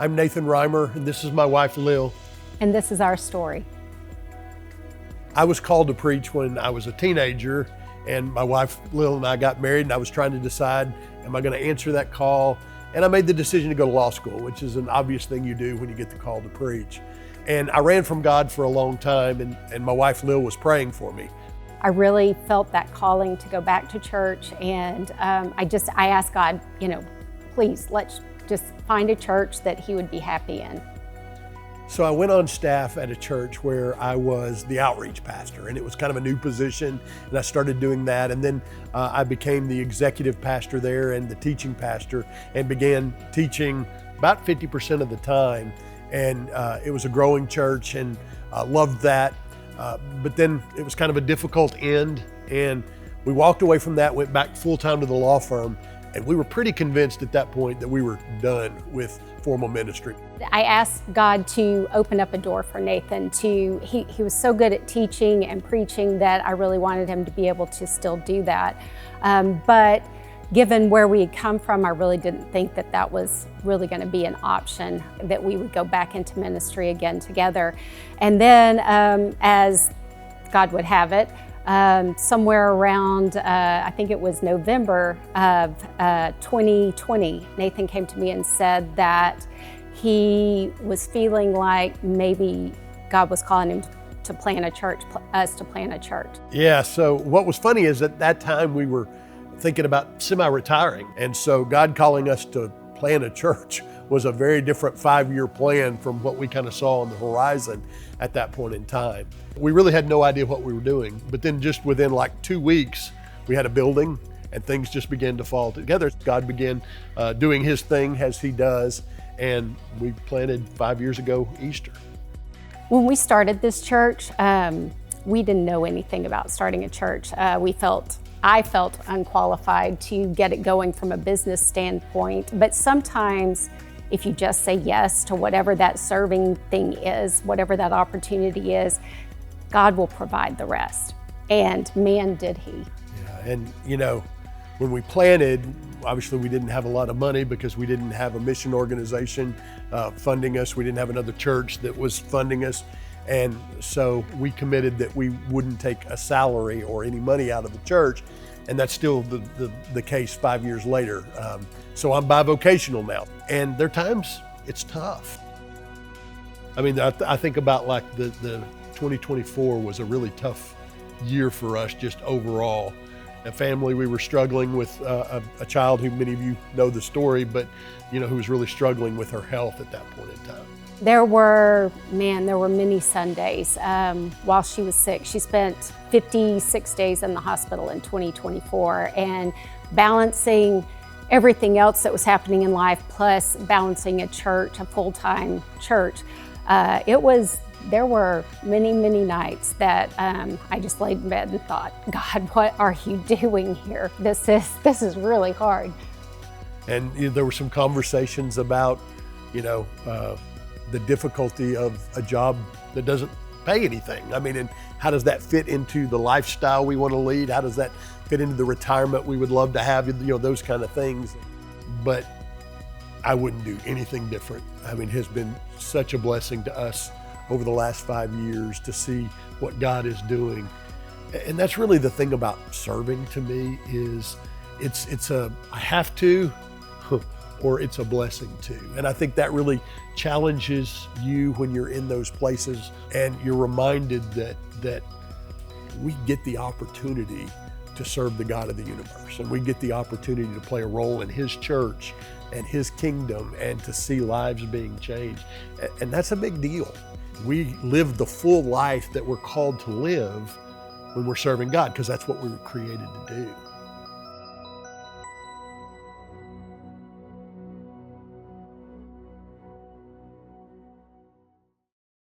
I'm Nathan Rymer, and this is my wife, Lil. And this is our story. I was called to preach when I was a teenager, and my wife, Lil, and I got married, and I was trying to decide, am I going to answer that call? And I made the decision to go to law school, which is an obvious thing you do when you get the call to preach. And I ran from God for a long time, and my wife, Lil, was praying for me. I really felt that calling to go back to church, and I asked God, please, let's just find a church that He would be happy in. So I went on staff at a church where I was the outreach pastor, and it was kind of a new position, and I started doing that. And then I became the executive pastor there and the teaching pastor, and began teaching about 50% of the time. And it was a growing church, and I loved that. But then it was kind of a difficult end, and we walked away from that, went back full-time to the law firm, and we were pretty convinced at that point that we were done with formal ministry. I asked God to open up a door for Nathan. He was so good at teaching and preaching that I really wanted him to be able to still do that. But given where we had come from, I really didn't think that that was really going to be an option, that we would go back into ministry again together. And then as God would have it, somewhere around, I think it was November of 2020, Nathan came to me and said that he was feeling like maybe God was calling him to plant a church, us to plant a church. Yeah, so what was funny is at that time we were thinking about semi-retiring. And so God calling us to plant a church was a very different 5-year plan from what we kind of saw on the horizon at that point in time. We really had no idea what we were doing, but then just within like 2 weeks, we had a building and things just began to fall together. God began doing His thing as He does, and we planted 5 years ago Easter. When we started this church, we didn't know anything about starting a church. I felt unqualified to get it going from a business standpoint, but sometimes if you just say yes to whatever that serving thing is, whatever that opportunity is, God will provide the rest. And man, did He. Yeah, and when we planted, obviously we didn't have a lot of money because we didn't have a mission organization funding us. We didn't have another church that was funding us. And so we committed that we wouldn't take a salary or any money out of the church. And that's still the case 5 years later. So I'm bivocational now. And there are times it's tough. I mean, I think about like the 2024 was a really tough year for us just overall. A family, we were struggling with a child who many of you know the story, but who was really struggling with her health at that point in time. There were many Sundays while she was sick. She spent 56 days in the hospital in 2024, and balancing everything else that was happening in life, plus balancing a church, a full-time church. There were many nights that I just laid in bed and thought, God, what are you doing here? This is really hard. And there were some conversations about, the difficulty of a job that doesn't pay anything. I mean, and how does that fit into the lifestyle we want to lead? How does that fit into the retirement we would love to have? Those kind of things. But I wouldn't do anything different. I mean, it has been such a blessing to us over the last 5 years to see what God is doing. And that's really the thing about serving to me is it's a I have to, or it's a blessing too. And I think that really challenges you when you're in those places and you're reminded that we get the opportunity to serve the God of the universe, and we get the opportunity to play a role in His church and His kingdom and to see lives being changed. And that's a big deal. We live the full life that we're called to live when we're serving God, because that's what we were created to do.